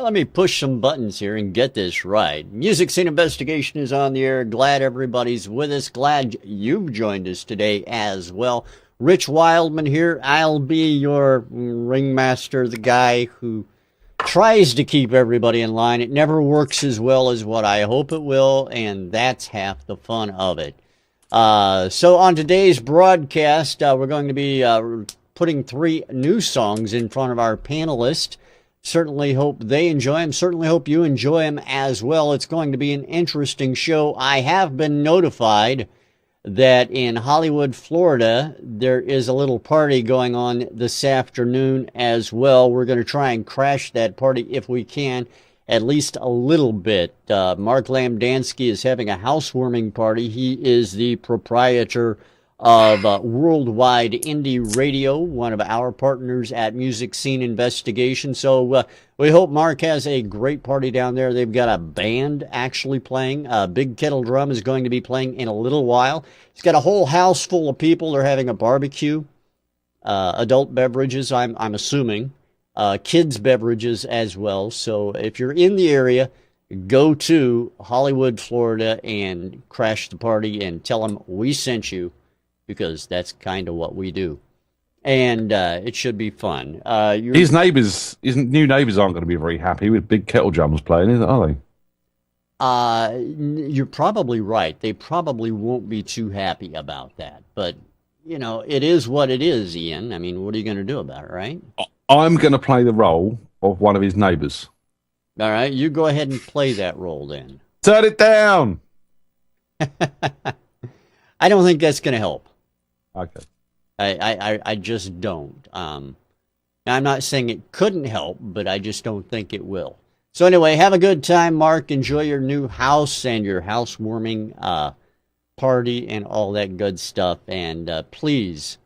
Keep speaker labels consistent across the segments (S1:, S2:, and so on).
S1: Let me push some buttons here and get this right. Music Scene Investigation is on the air. Glad everybody's with us. Glad you've joined us today as well. Rich Wildman here. I'll be your ringmaster, the guy who tries to keep everybody in line. It never works as well as what I hope it will, and that's half the fun of it. So on today's broadcast, we're going to be putting 3 new songs in front of our panelists. Certainly hope they enjoy them. Certainly hope you enjoy them as well. It's going to be an interesting show. I have been notified that in Hollywood, Florida, there is a little party going on this afternoon as well. We're going to try and crash that party if we can, at least a little bit. Mark Lamdansky is having a housewarming party. He is the proprietor of Worldwide Indie Radio, one of our partners at Music Scene Investigation. So we hope Mark has a great party down there. They've got a band actually playing. Big Kettle Drum is going to be playing in a little while. He's got a whole house full of people. They're having a barbecue, adult beverages, I'm assuming, kids beverages as well. So if you're in the area, go to Hollywood, Florida, and crash the party and tell them we sent you, because that's kind of what we do. And it should be fun.
S2: His new neighbours aren't going to be very happy with Big Kettle Drums playing, are they?
S1: You're probably right. They probably won't be too happy about that. But, you know, it is what it is, Ian. I mean, what are you going to do about it, right?
S2: I'm going to play the role of one of his neighbours.
S1: All right, you go ahead and play that role then.
S2: Turn it down!
S1: I don't think that's going to help.
S2: Okay.
S1: I just don't. I'm not saying it couldn't help, but I just don't think it will. So anyway, have a good time, Mark. Enjoy your new house and your housewarming party and all that good stuff. And please,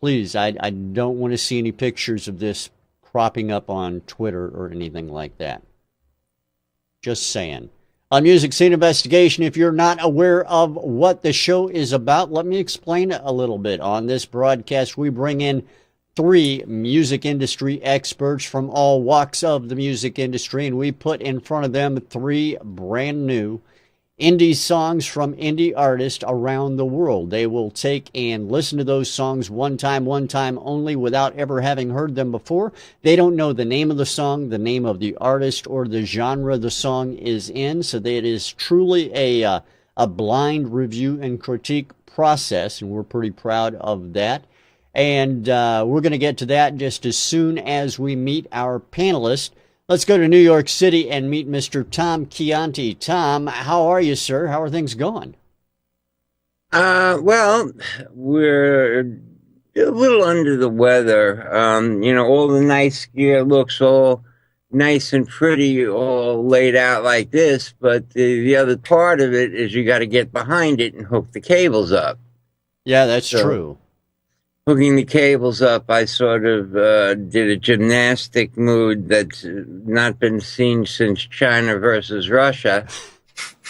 S1: I don't want to see any pictures of this cropping up on Twitter or anything like that. Just saying. On Music Scene Investigation, if you're not aware of what the show is about, let me explain a little bit. On this broadcast, we bring in 3 music industry experts from all walks of the music industry, and we put in front of them 3 brand new indie songs from indie artists around the world. They will take and listen to those songs one time only, without ever having heard them before. They don't know the name of the song, the name of the artist, or the genre the song is in. So that it is truly a blind review and critique process, and we're pretty proud of that. And we're going to get to that just as soon as we meet our panelists. Let's go to New York City and meet Mr. Tom Chianti. Tom, how are you, sir? How are things going?
S3: Well, we're a little under the weather. All the nice gear looks all nice and pretty, all laid out like this, but the other part of it is you got to get behind it and hook the cables up.
S1: Yeah, that's true.
S3: Hooking the cables up, I sort of did a gymnastic move that's not been seen since China versus Russia,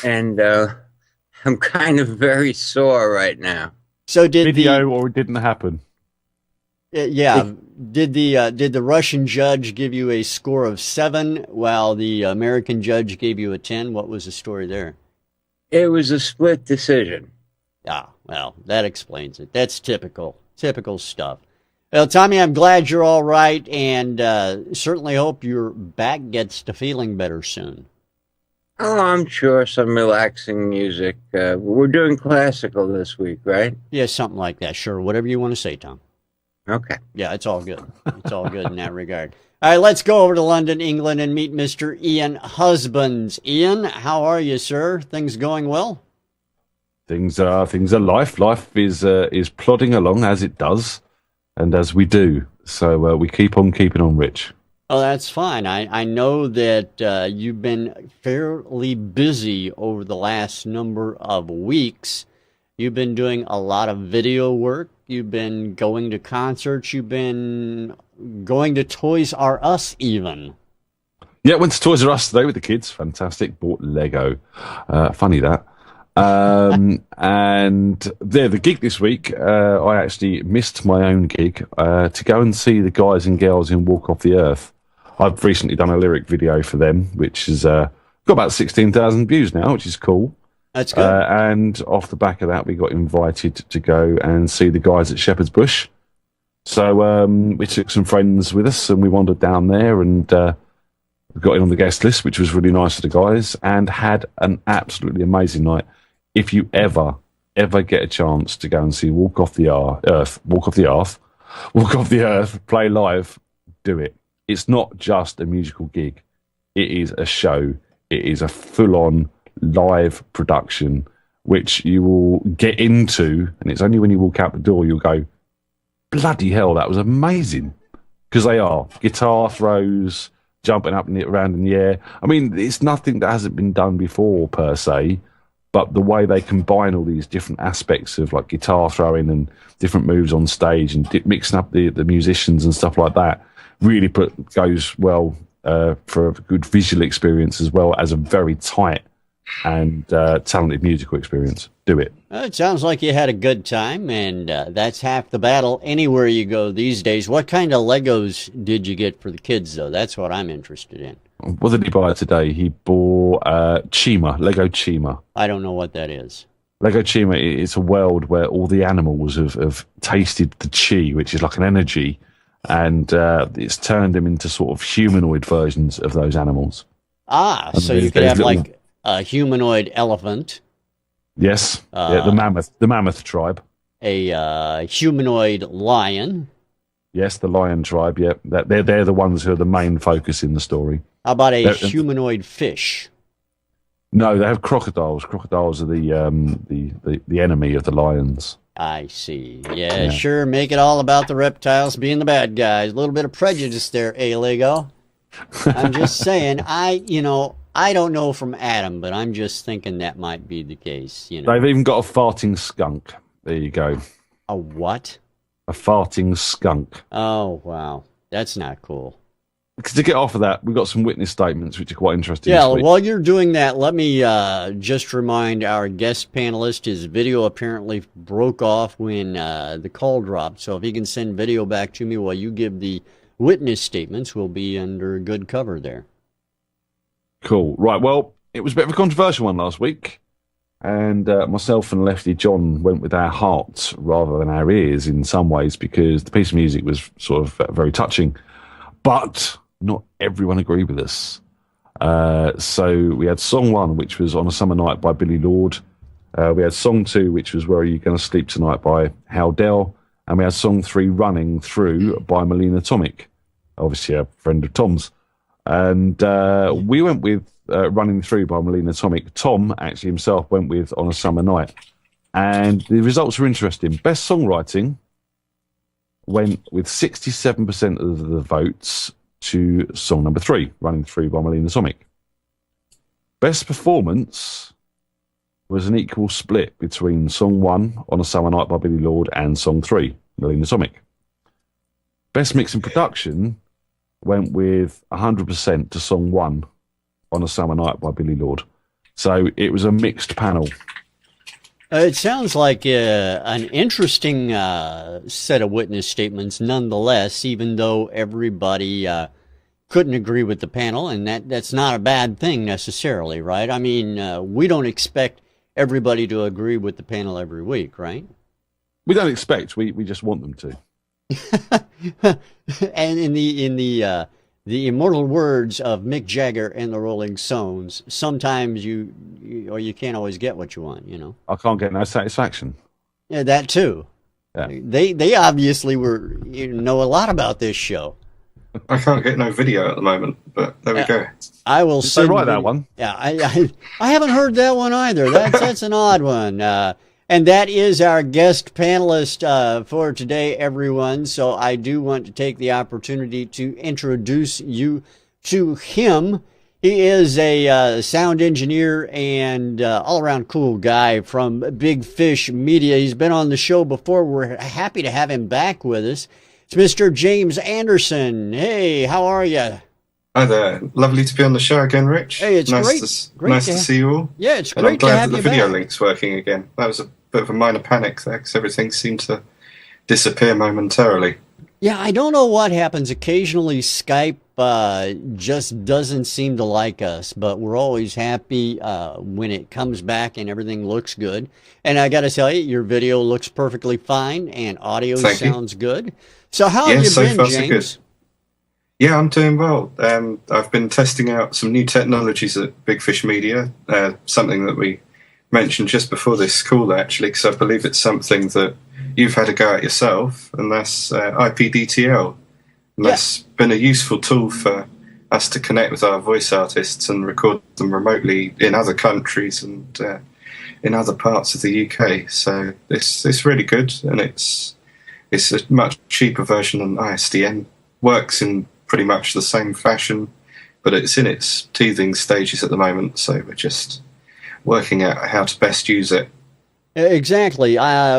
S3: and I'm kind of very sore right now.
S1: So did
S2: video or it didn't happen?
S1: Yeah. Did the Russian judge give you a score of 7 while the American judge gave you a 10? What was the story there?
S3: It was a split decision.
S1: Ah, well, that explains it. That's typical stuff. Well, Tommy, I'm glad you're all right, and certainly hope your back gets to feeling better soon.
S3: Oh, I'm sure. Some relaxing music. We're doing classical this week, right?
S1: Yeah, something like that. Sure, whatever you want to say, Tom.
S3: Okay.
S1: Yeah, it's all good. It's all good in that regard. All right, let's go over to London, England, and meet Mr. Ian Husbands. Ian, how are you, sir? Things going well?
S2: Things are life. Life is plodding along as it does, and as we do. So we keep on keeping on, Rich.
S1: Oh, that's fine. I know that you've been fairly busy over the last number of weeks. You've been doing a lot of video work. You've been going to concerts. You've been going to Toys R Us even.
S2: Yeah, went to Toys R Us today with the kids. Fantastic. Bought Lego. Funny that. And the gig this week, I actually missed my own gig to go and see the guys and girls in Walk Off the Earth I've recently done a lyric video for them, which has got about 16,000 views now, which is cool.
S1: That's good.
S2: And off the back of that, we got invited to go and see the guys at Shepherd's Bush. So we took some friends with us and we wandered down there and got in on the guest list, which was really nice of the guys, and had an absolutely amazing night. If you ever get a chance to go and see Walk Off the Earth, play live, do it. It's not just a musical gig. It is a show. It is a full-on live production, which you will get into, and it's only when you walk out the door you'll go, bloody hell, that was amazing. Because they are. Guitar throws, jumping up and around in the air. I mean, it's nothing that hasn't been done before, per se, but the way they combine all these different aspects of like guitar throwing and different moves on stage and mixing up the musicians and stuff like that really goes well for a good visual experience as well as a very tight and talented musical experience. Do it.
S1: It sounds like you had a good time, and that's half the battle anywhere you go these days. What kind of Legos did you get for the kids, though? That's what I'm interested in.
S2: What did he buy today? He bought Chima, Lego Chima.
S1: I don't know what that is.
S2: Lego Chima is a world where all the animals have tasted the chi, which is like an energy, and it's turned them into sort of humanoid versions of those animals.
S1: Ah,
S2: and
S1: so you could have like a humanoid elephant.
S2: Yes, the mammoth tribe.
S1: A humanoid lion.
S2: Yes, the lion tribe. Yeah, they're the ones who are the main focus in the story.
S1: How about a humanoid fish?
S2: No, they have crocodiles. Crocodiles are the enemy of the lions.
S1: I see. Yeah, sure. Make it all about the reptiles being the bad guys. A little bit of prejudice there, Lego. I'm just saying. I don't know from Adam, but I'm just thinking that might be the case. You know,
S2: they've even got a farting skunk. There you go.
S1: A what?
S2: A farting skunk.
S1: Oh wow, that's not cool.
S2: To get off of that, we've got some witness statements, which are quite interesting.
S1: Yeah, while you're doing that, let me just remind our guest panelist his video apparently broke off when the call dropped. So if he can send video back to me while you give the witness statements, we'll be under good cover there.
S2: Cool. Right, well, it was a bit of a controversial one last week, and myself and Lefty John went with our hearts rather than our ears in some ways because the piece of music was sort of very touching, but not everyone agreed with us. So we had song 1, which was On a Summer Night by Billy Lord. We had song 2, which was Where Are You Gonna Sleep Tonight by Howdell. And we had song 3, Running Through by Melina Tomic, obviously a friend of Tom's. And we went with Running Through by Melina Tomic. Tom actually himself went with On a Summer Night. And the results were interesting. Best songwriting went with 67% of the votes to song number 3, Running Through by Melina Tomic. Best performance was an equal split between song 1, On a Summer Night by Billy Lord, and song 3, Melina Tomic. Best mix and production went with 100% to song 1, On a Summer Night by Billy Lord. So it was a mixed panel.
S1: It sounds like an interesting set of witness statements nonetheless, even though everybody couldn't agree with the panel, and that's not a bad thing necessarily, right? I mean, we don't expect everybody to agree with the panel every week, right?
S2: We don't expect, we just want them to.
S1: And in the immortal words of Mick Jagger and the Rolling Stones, sometimes you can't always get what you want, you know.
S2: I can't get no satisfaction.
S1: Yeah, that too. Yeah. They obviously know a lot about this show.
S4: I can't get no video at the moment, but there we go.
S1: I will send
S2: that one.
S1: Yeah, I haven't heard that one either. That's an odd one. And that is our guest panelist for today, everyone. So I do want to take the opportunity to introduce you to him. He is a sound engineer and all-around cool guy from Big Fish Media. He's been on the show before. We're happy to have him back with us. It's Mr. James Anderson. Hey, how are you?
S4: Hi there. Lovely to be on the show again, Rich.
S1: Hey, it's
S4: nice to see you all.
S1: Yeah, it's
S4: and
S1: great
S4: I'm glad
S1: to have
S4: that
S1: you
S4: the video
S1: back.
S4: link's working again. That was a bit of a minor panic there because everything seemed to disappear momentarily.
S1: Yeah, I don't know what happens. Occasionally Skype just doesn't seem to like us, but we're always happy when it comes back and everything looks good. And I got to tell you, your video looks perfectly fine and audio
S4: Thank you.
S1: sounds good. So how have you
S4: so
S1: been,
S4: far, so
S1: James?
S4: good. Yeah, I'm doing well. I've been testing out some new technologies at Big Fish Media, something that we mentioned just before this call, actually, because I believe it's something that you've had a go at yourself, and that's IPDTL. And that's been a useful tool for us to connect with our voice artists and record them remotely in other countries and in other parts of the UK. So it's really good, and it's a much cheaper version than ISDN. Works in pretty much the same fashion, but it's in its teething stages at the moment, so we're just working out how to best use it.
S1: Exactly.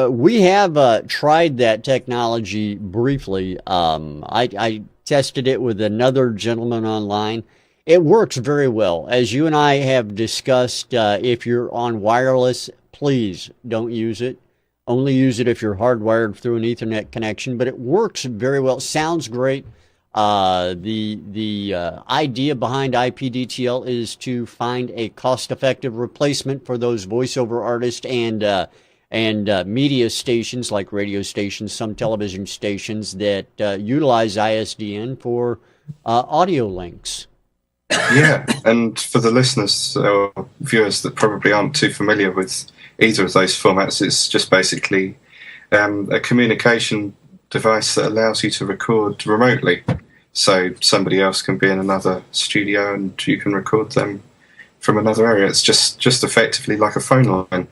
S1: We have tried that technology briefly. I tested it with another gentleman online. It works very well. As you and I have discussed, if you're on wireless, please don't use it. Only use it if you're hardwired through an Ethernet connection, but it works very well. Sounds great. The idea behind IPDTL is to find a cost-effective replacement for those voiceover artists and media stations like radio stations, some television stations that utilize ISDN for audio links.
S4: Yeah, and for the listeners or viewers that probably aren't too familiar with either of those formats, it's just basically a communication device that allows you to record remotely. So somebody else can be in another studio and you can record them from another area. It's just effectively like a phone line.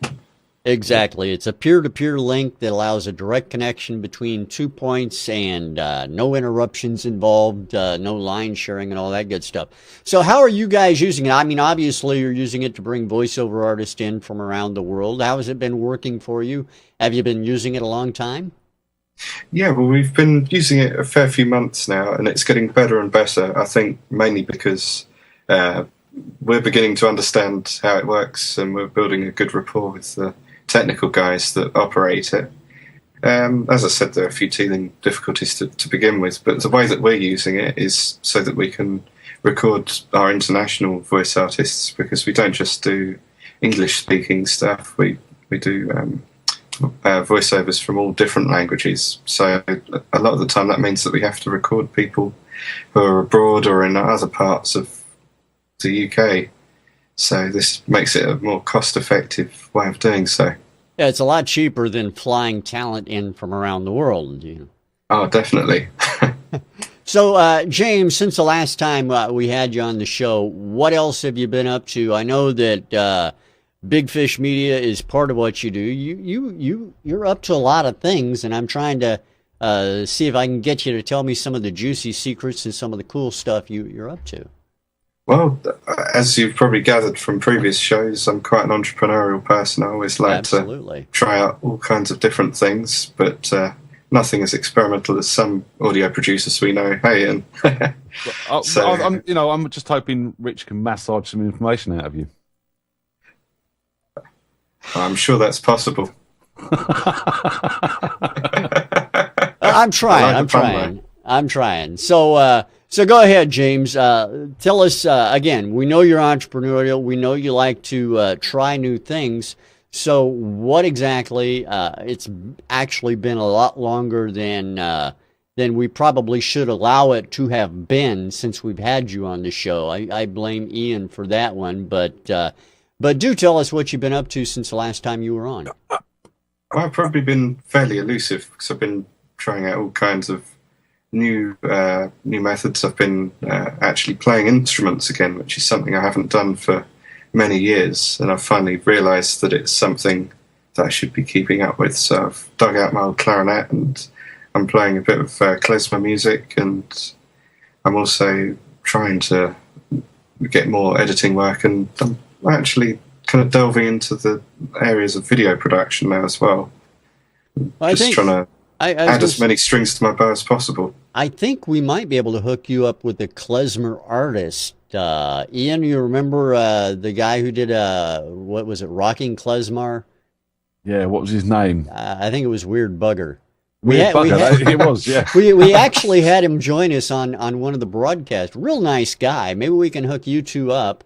S1: Exactly. It's a peer-to-peer link that allows a direct connection between 2 points and no interruptions involved, no line sharing and all that good stuff. So how are you guys using it? I mean, obviously you're using it to bring voiceover artists in from around the world. How has it been working for you? Have you been using it a long time?
S4: Yeah, well, we've been using it a fair few months now, and it's getting better and better, I think, mainly because we're beginning to understand how it works, and we're building a good rapport with the technical guys that operate it. As I said, there are a few teething difficulties to begin with, but the way that we're using it is so that we can record our international voice artists, because we don't just do English-speaking stuff, we do voiceovers from all different languages. So a lot of the time that means that we have to record people who are abroad or in other parts of the UK. So this makes it a more cost-effective way of doing so.
S1: Yeah, it's a lot cheaper than flying talent in from around the world. You know.
S4: Oh, definitely.
S1: So, James, since the last time we had you on the show, what else have you been up to? I know that Big Fish Media is part of what you do. You're up to a lot of things, and I'm trying to see if I can get you to tell me some of the juicy secrets and some of the cool stuff you're up to.
S4: Well, as you've probably gathered from previous shows, I'm quite an entrepreneurial person. I always like to try out all kinds of different things, but nothing as experimental as some audio producers we know. Hey, and
S2: so I'm just hoping Rich can massage some information out of you.
S4: I'm sure that's possible.
S1: I'm trying. So go ahead, James. Tell us, again, we know you're entrepreneurial. We know you like to try new things. So what exactly, it's actually been a lot longer than we probably should allow it to have been since we've had you on the show. I blame Ian for that one, but do tell us what you've been up to since the last time you were on.
S4: Well, I've probably been fairly elusive because I've been trying out all kinds of new methods. I've been actually playing instruments again, which is something I haven't done for many years, and I've finally realised that it's something that I should be keeping up with. So I've dug out my old clarinet and I'm playing a bit of klezmer music, and I'm also trying to get more editing work, and I'm actually kind of delving into the areas of video production now as well. Just trying to add as many strings to my bow as possible.
S1: I think we might be able to hook you up with a klezmer artist. Ian, you remember the guy who did, what was it, Rocking Klezmer?
S2: Yeah, what was his name?
S1: I think it was Weird Bugger.
S2: Weird bugger. It was, yeah.
S1: We actually had him join us on one of the broadcasts. Real nice guy. Maybe we can hook you two up.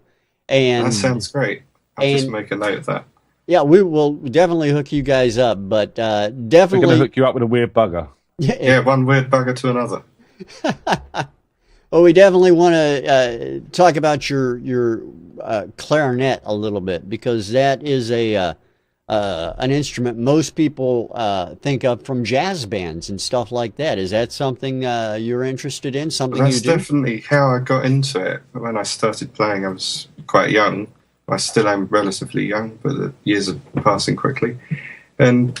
S1: And
S4: that sounds great. I'll just make a note of that.
S1: Yeah, we will definitely hook you guys up, but definitely...
S2: We're going to hook you up with a weird bugger.
S4: Yeah, one weird bugger to another.
S1: Well, we definitely want to talk about your clarinet a little bit, because that is an instrument most people think of from jazz bands and stuff like that. Is that something you're interested in? Something
S4: That's
S1: you do?
S4: definitely how I got into it. When I started playing, I was quite young. I still am relatively young, but the years are passing quickly. And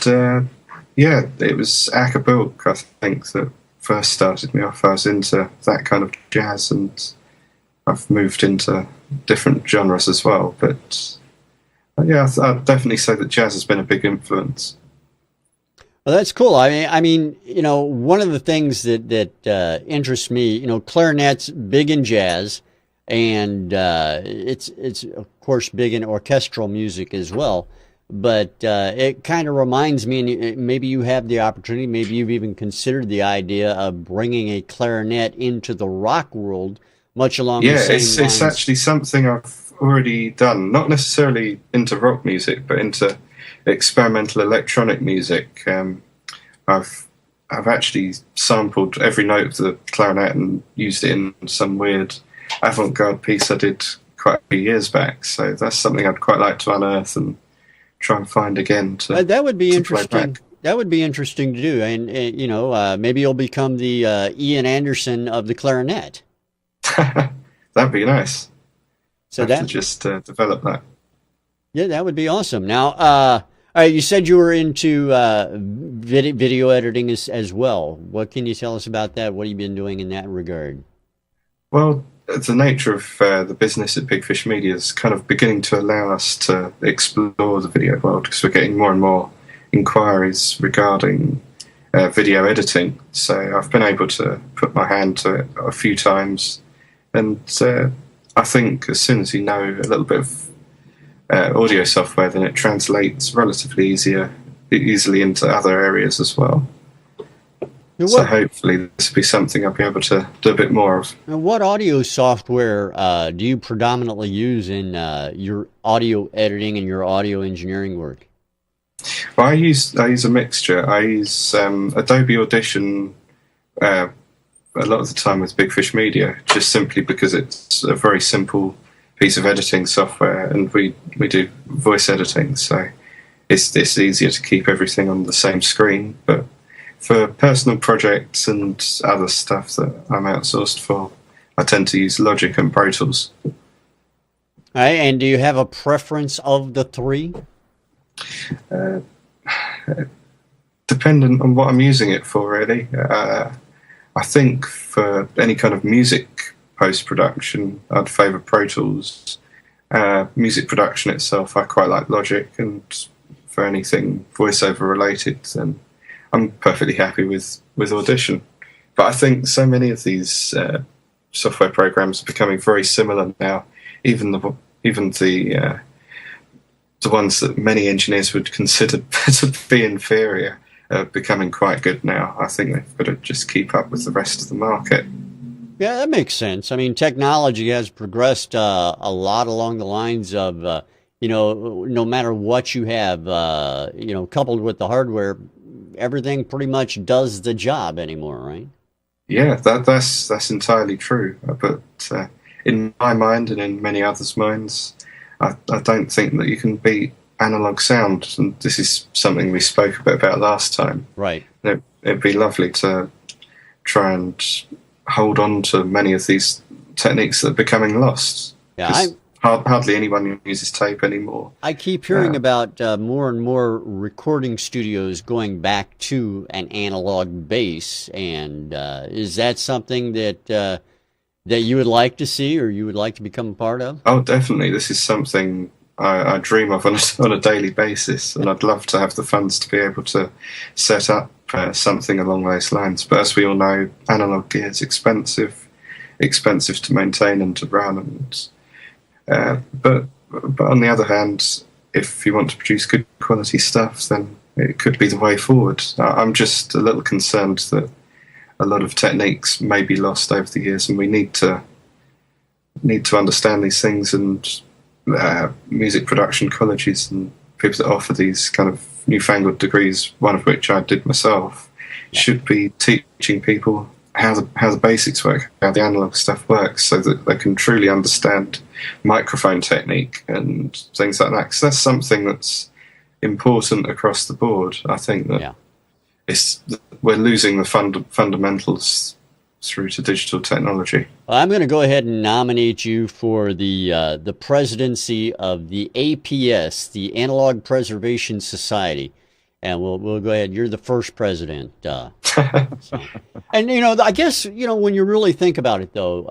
S4: yeah, it was Acapulco, I think, that first started me off. I was into that kind of jazz, and I've moved into different genres as well. But yeah, I'd definitely say that jazz has been a big influence.
S1: Well, that's cool. I mean, you know, one of the things that interests me, you know, clarinet's big in jazz, and it's of course big in orchestral music as well. But it kind of reminds me, and maybe you have the opportunity, maybe you've even considered the idea of bringing a clarinet into the rock world, much along the same lines.
S4: It's actually something I've already done, not necessarily into rock music, but into experimental electronic music. I've actually sampled every note of the clarinet and used it in some weird avant-garde piece I did quite a few years back. So that's something I'd quite like to unearth and try and find again.
S1: That would be interesting. That would be interesting to do, and you know, maybe you'll become the Ian Anderson of the clarinet.
S4: That'd be nice.
S1: So
S4: that just develop that.
S1: Yeah, that would be awesome. Now, all right, you said you were into video editing as well. What can you tell us about that? What have you been doing in that regard?
S4: Well, the nature of the business at Big Fish Media is kind of beginning to allow us to explore the video world, because we're getting more and more inquiries regarding video editing. So I've been able to put my hand to it a few times, and I think as soon as you know a little bit of audio software, then it translates relatively easily into other areas as well. So hopefully this will be something I'll be able to do a bit more of.
S1: Now, what audio software do you predominantly use in your audio editing and your audio engineering work?
S4: Well, I use a mixture. I use Adobe Audition a lot of the time with Big Fish Media, just simply because it's a very simple piece of editing software, and we do voice editing, so it's easier to keep everything on the same screen. But for personal projects and other stuff that I'm outsourced for, I tend to use Logic and Pro Tools.
S1: All right, and do you have a preference of the three?
S4: Dependent on what I'm using it for, really. I think for any kind of music post-production, I'd favour Pro Tools. Music production itself, I quite like Logic, and for anything voiceover related, then I'm perfectly happy with Audition. But I think so many of these software programs are becoming very similar now. Even the ones that many engineers would consider to be inferior are becoming quite good now. I think they've got to just keep up with the rest of the market.
S1: Yeah, that makes sense. I mean, technology has progressed a lot along the lines of, you know, no matter what you have, you know, coupled with the hardware, everything pretty much does the job anymore, right?
S4: Yeah, that's entirely true. But in my mind and in many others' minds, I don't think that you can beat analog sound. And this is something we spoke a bit about last time.
S1: Right.
S4: It'd be lovely to try and hold on to many of these techniques that are becoming lost.
S1: Yeah,
S4: hardly anyone uses tape anymore.
S1: I keep hearing about more and more recording studios going back to an analog base, and is that something that you would like to see, or you would like to become a part of?
S4: Oh, definitely. This is something I dream of on a daily basis, and I'd love to have the funds to be able to set up something along those lines. But as we all know, analog gear is expensive to maintain and to run, and but on the other hand, if you want to produce good quality stuff, then it could be the way forward. I'm just a little concerned that a lot of techniques may be lost over the years, and we need to understand these things. And music production colleges and people that offer these kind of newfangled degrees, one of which I did myself, should be teaching people how the basics work, how the analog stuff works, so that they can truly understand microphone technique and things like that. Because that's something that's important across the board. I think that we're losing the fundamentals through to digital technology.
S1: Well, I'm going to go ahead and nominate you for the presidency of the APS, the Analog Preservation Society, and we'll go ahead. You're the first president. So. And I guess when you really think about it, though,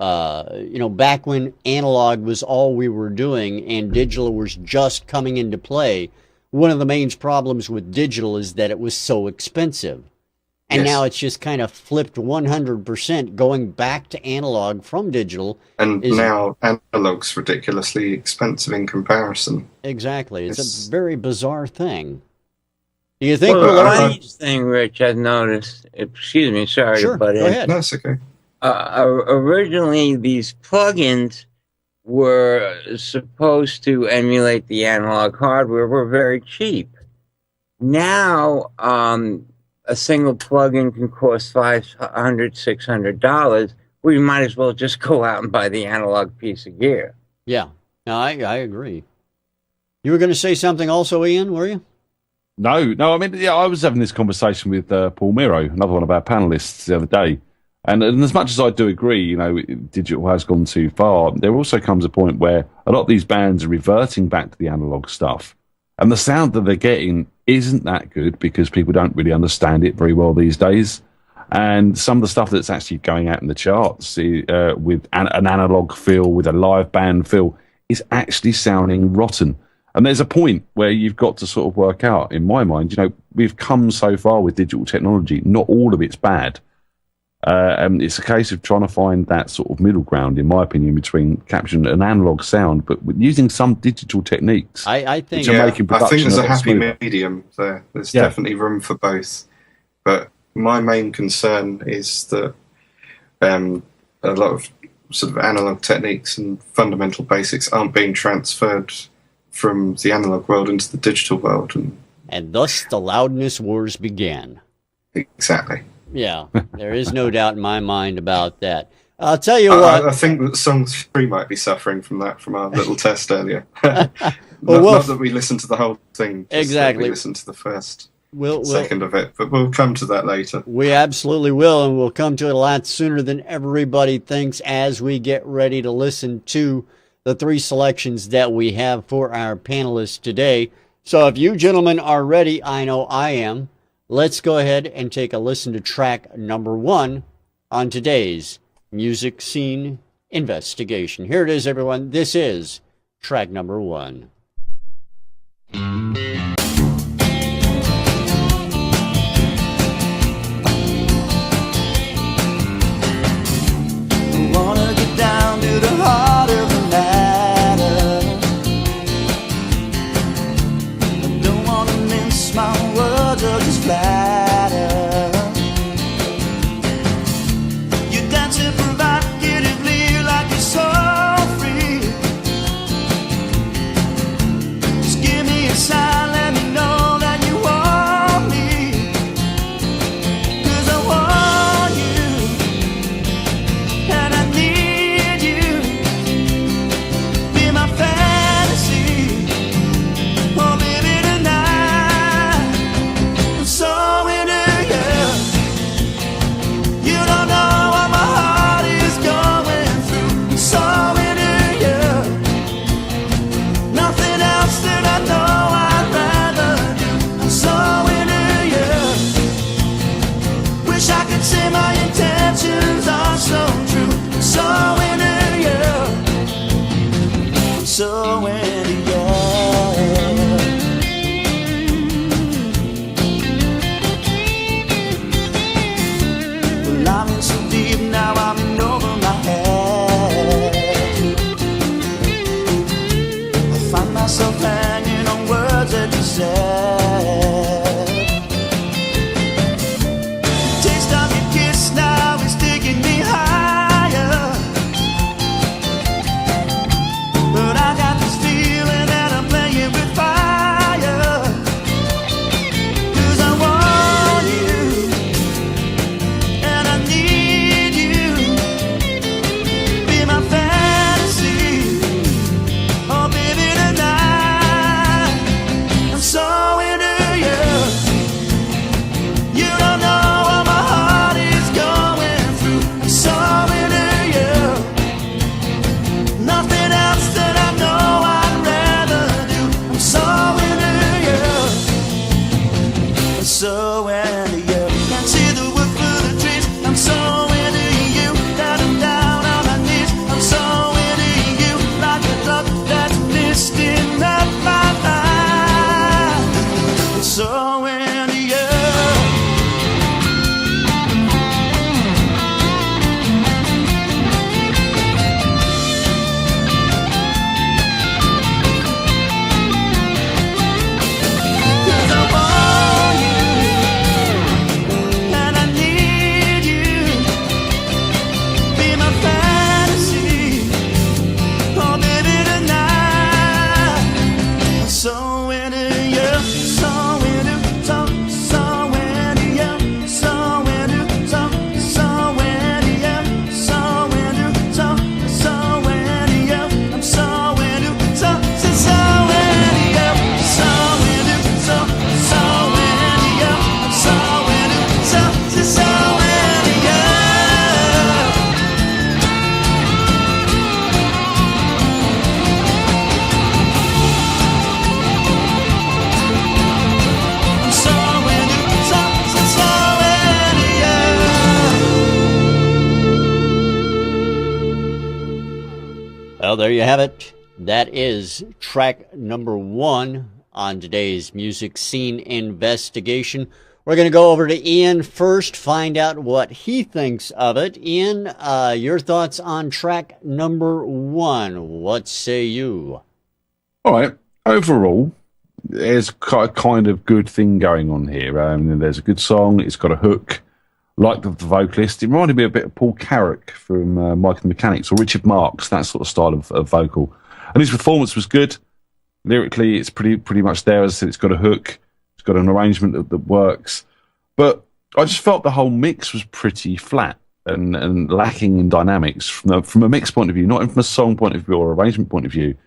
S1: back when analog was all we were doing and digital was just coming into play, one of the main problems with digital is that it was so expensive. And now it's just kind of flipped 100%, going back to analog from digital.
S4: And now analog's ridiculously expensive in comparison.
S1: Exactly. It's a very bizarre thing. Do you think
S3: the strange thing, Rich, I've noticed, excuse me, sorry
S1: sure,
S3: to butt in.
S1: Go ahead.
S4: No, it's okay.
S3: Originally, these plugins were supposed to emulate the analog hardware, were very cheap. Now, a single plug-in can cost $500, $600. We might as well just go out and buy the analog piece of gear.
S1: Yeah, no, I agree. You were going to say something also, Ian, were you?
S2: No. I mean, I was having this conversation with Paul Miro, another one of our panelists, the other day. And as much as I do agree, digital has gone too far, there also comes a point where a lot of these bands are reverting back to the analog stuff. And the sound that they're getting isn't that good because people don't really understand it very well these days. And some of the stuff that's actually going out in the charts with an analog feel, with a live band feel, is actually sounding rotten. And there's a point where you've got to sort of work out, in my mind, we've come so far with digital technology, not all of it's bad. And it's a case of trying to find that sort of middle ground, in my opinion, between capturing an analog sound, but using some digital techniques.
S1: I think
S4: there's a happy medium there. There's definitely room for both. But my main concern is that a lot of sort of analog techniques and fundamental basics aren't being transferred from the analog world into the digital world.
S1: And thus the loudness wars began.
S4: Exactly.
S1: Yeah, there is no doubt in my mind about that. I'll tell you what.
S4: I think that song 3 might be suffering from that, from our little test earlier. not that we listened to the whole thing.
S1: Exactly.
S4: We listened to the first second of it, but we'll come to that later.
S1: We absolutely will, and we'll come to it a lot sooner than everybody thinks as we get ready to listen to the 3 selections that we have for our panelists today. So if you gentlemen are ready, I know I am. Let's go ahead and take a listen to track number 1 on today's Music Scene Investigation. Here it is, everyone. This is track number 1.
S5: I wanna get down to the heart of the matter. I don't wanna mince my words or just flatter. You dance it provocatively like you're so free. Just give me a silence.
S1: Well, there you have it. That is track number 1 on today's Music Scene Investigation. We're going to go over to Ian first, find out what he thinks of it. Ian, your thoughts on track number 1. What say you?
S2: All right. Overall, there's kind of good thing going on here. There's a good song. It's got a hook. Like the vocalist, it reminded me a bit of Paul Carrack from Mike and the Mechanics or Richard Marx, that sort of style of vocal. And his performance was good. Lyrically, it's pretty much there. As I said, it's got a hook. It's got an arrangement that works. But I just felt the whole mix was pretty flat and lacking in dynamics from a mix point of view, not even from a song point of view or arrangement point of view.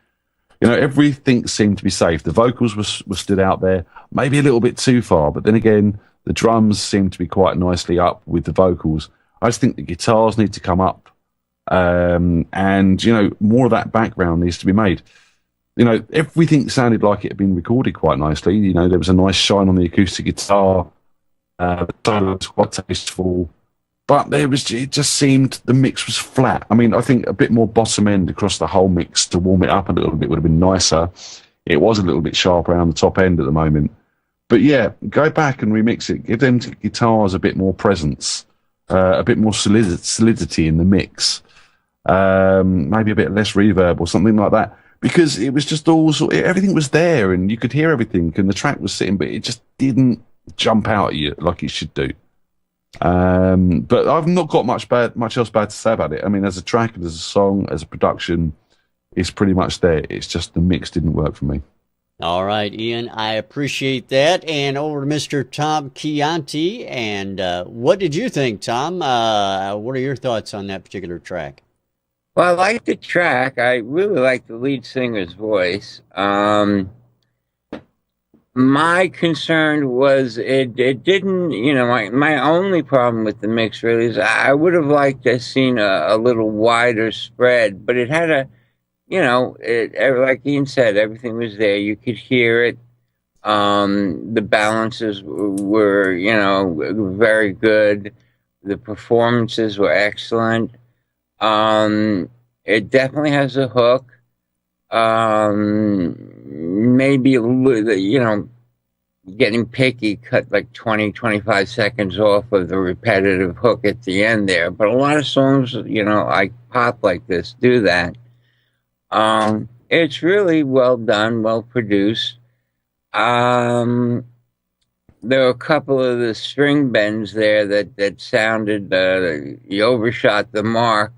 S2: You know, everything seemed to be safe. The vocals were stood out there, maybe a little bit too far, but then again, the drums seem to be quite nicely up with the vocals. I just think the guitars need to come up. And, you know, more of that background needs to be made. You know, everything sounded like it had been recorded quite nicely. You know, there was a nice shine on the acoustic guitar. The solo was quite tasteful. But it just seemed the mix was flat. I mean, I think a bit more bottom end across the whole mix to warm it up a little bit would have been nicer. It was a little bit sharp around the top end at the moment. But yeah, go back and remix it. Give them guitars a bit more presence, a bit more solidity in the mix. Maybe a bit less reverb or something like that. Because it was just everything was there and you could hear everything and the track was sitting, but it just didn't jump out at you like it should do. But I've not got much else bad to say about it. I mean, as a track, as a song, as a production, it's pretty much there. It's just the mix didn't work for me.
S1: All right, Ian, I appreciate that. And over to Mr. Tom Chianti. And what did you think, Tom? What are your thoughts on that particular track?
S3: Well, I like the track. I really like the lead singer's voice. My concern was it didn't, you know, my only problem with the mix really is I would have liked to have seen a little wider spread, but it had a, you know, like Ian said, everything was there. You could hear it. The balances were, you know, very good. The performances were excellent. It definitely has a hook. Maybe, you know, getting picky, cut like 20, 25 seconds off of the repetitive hook at the end there. But a lot of songs, you know, like pop like this do that. It's really well done, well produced. There were a couple of the string bends there that sounded, you overshot the mark.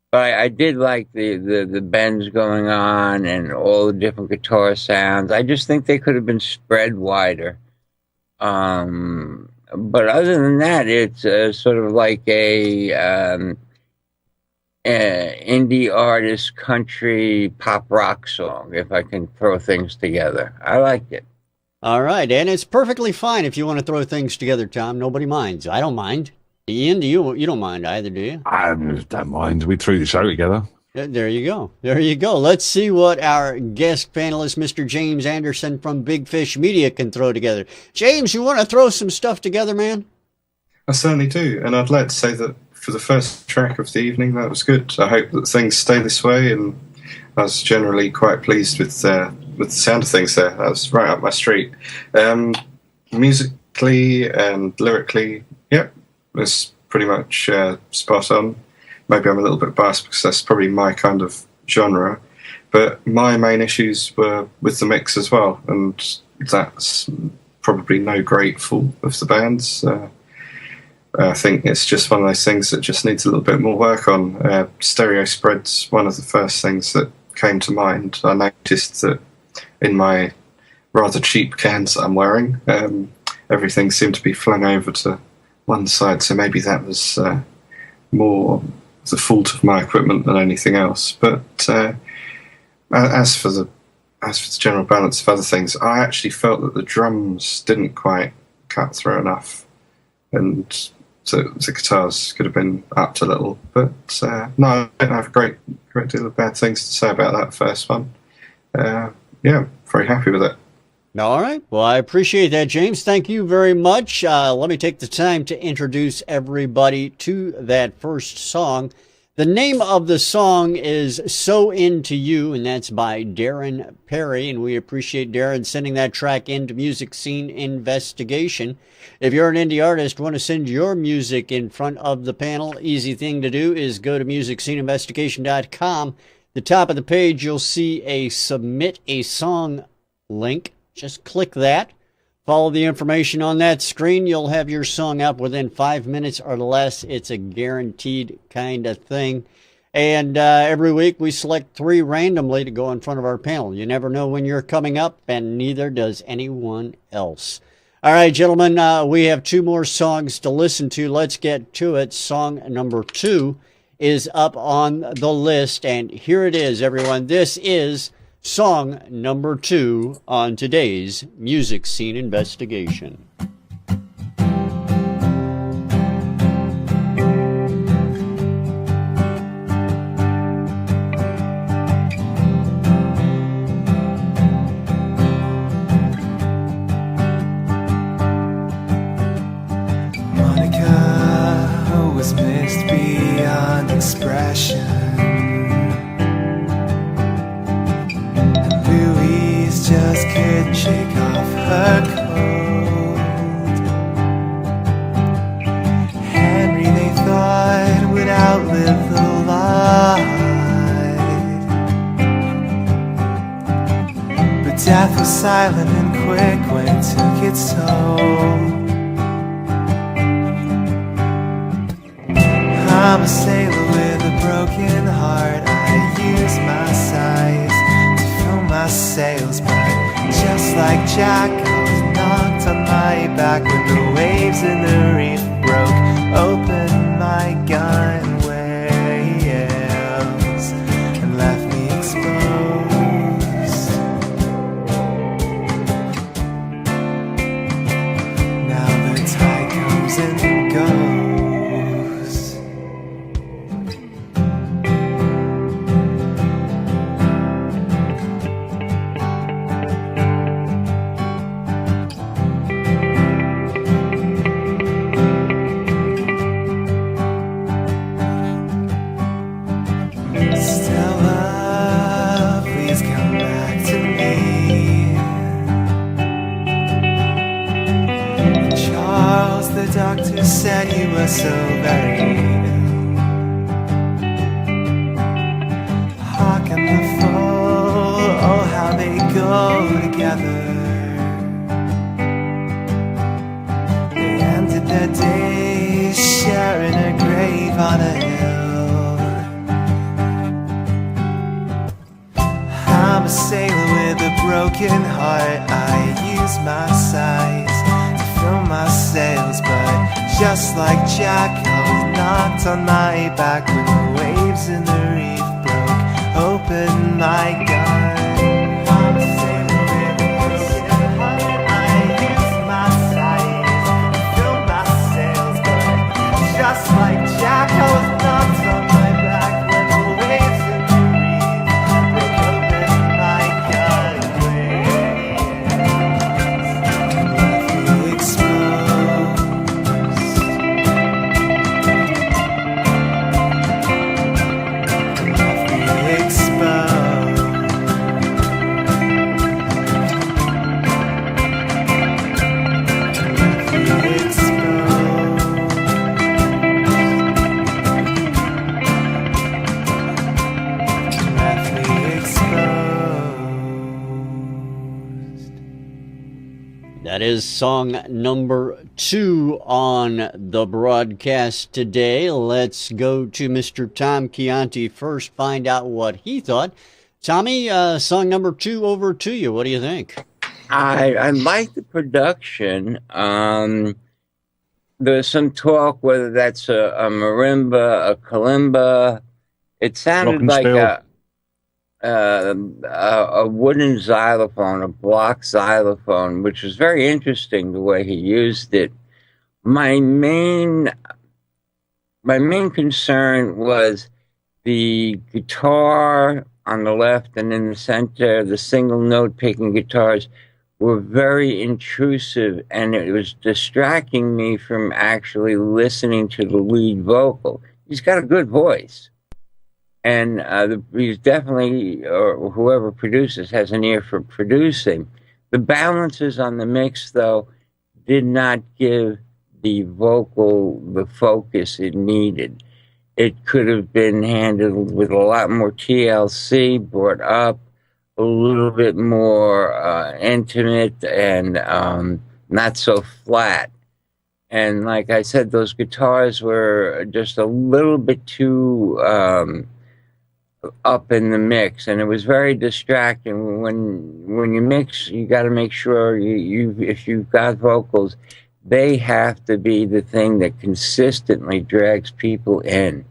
S3: But I did like the bends going on and all the different guitar sounds. I just think they could have been spread wider. But other than that, it's sort of like a indie artist, country, pop rock song, if I can throw things together. I liked it.
S1: All right, and it's perfectly fine if you want to throw things together, Tom. Nobody minds. I don't mind. Ian, you don't mind either, do you?
S2: I don't mind. We threw the show together.
S1: There you go. There you go. Let's see what our guest panelist, Mr. James Anderson from Big Fish Media, can throw together. James, you want to throw some stuff together, man?
S4: I certainly do. And I'd like to say that for the first track of the evening, that was good. I hope that things stay this way. And I was generally quite pleased with the sound of things there. That was right up my street. Musically and lyrically, yep. Was pretty much spot on. Maybe I'm a little bit biased because that's probably my kind of genre. But my main issues were with the mix as well, and that's probably no great fault of the band's. I think it's just one of those things that just needs a little bit more work on. Stereo spread's one of the first things that came to mind. I noticed that in my rather cheap cans that I'm wearing, everything seemed to be flung over to one side, so maybe that was more the fault of my equipment than anything else. But as for the general balance of other things, I actually felt that the drums didn't quite cut through enough, and so the guitars could have been upped a little. But no, I don't have a great deal of bad things to say about that first one. Yeah, very happy with it.
S1: All right. Well, I appreciate that, James. Thank you very much. Let me take the time to introduce everybody to that first song. The name of the song is So Into You, and that's by Darren Parry, and we appreciate Darren sending that track into Music Scene Investigation. If you're an indie artist, want to send your music in front of the panel, easy thing to do is go to MusicSceneInvestigation.com. The top of the page, you'll see a Submit a Song link. Just click that. Follow the information on that screen. You'll have your song up within 5 minutes or less. It's a guaranteed kind of thing. And every week we select 3 randomly to go in front of our panel. You never know when you're coming up, and neither does anyone else. All right, gentlemen, we have 2 more songs to listen to. Let's get to it. Song number 2 is up on the list, and here it is, everyone. This is song number 2 on today's Music Scene Investigation.
S5: Monica was missed beyond expression. Just couldn't shake off her coat. Henry, they thought, would outlive the light, but death was silent and quick when it took its toll. I'm a sailor with a broken heart. I use my size to fill my sails, but just like Jack, I was knocked on my back when the waves in the reef broke open my gunwales and left me exposed. Now the tide comes and goes. Doctor said you were so very ill. Hawk and the foe, oh how they go together. They ended their days sharing a grave on a hill. I'm a sailor with a broken heart. I use my size fill my sails, but just like Jack, I was knocked on my back when the waves in the reef broke open my gun. I'm a sailor with a broken heart. I use my size to fill my sails, but just like Jack, I was knocked on my back when the waves in the reef broke open my gun.
S1: That is song number 2 on the broadcast today. Let's go to Mr. Tom Chianti first, find out what he thought. Tommy, song number 2 over to you. What do you think?
S3: I like the production. There's some talk whether that's a marimba, a kalimba. It sounded like a wooden xylophone, a block xylophone, which was very interesting the way he used it. My main concern was the guitar on the left and in the center, the single note picking guitars were very intrusive, and it was distracting me from actually listening to the lead vocal. He's got a good voice. And he's definitely, or whoever produces, has an ear for producing. The balances on the mix, though, did not give the vocal the focus it needed. It could have been handled with a lot more TLC, brought up a little bit more intimate and not so flat. And like I said, those guitars were just a little bit too up in the mix, and it was very distracting. When you mix, you got to make sure you if you've got vocals, they have to be the thing that consistently drags people in,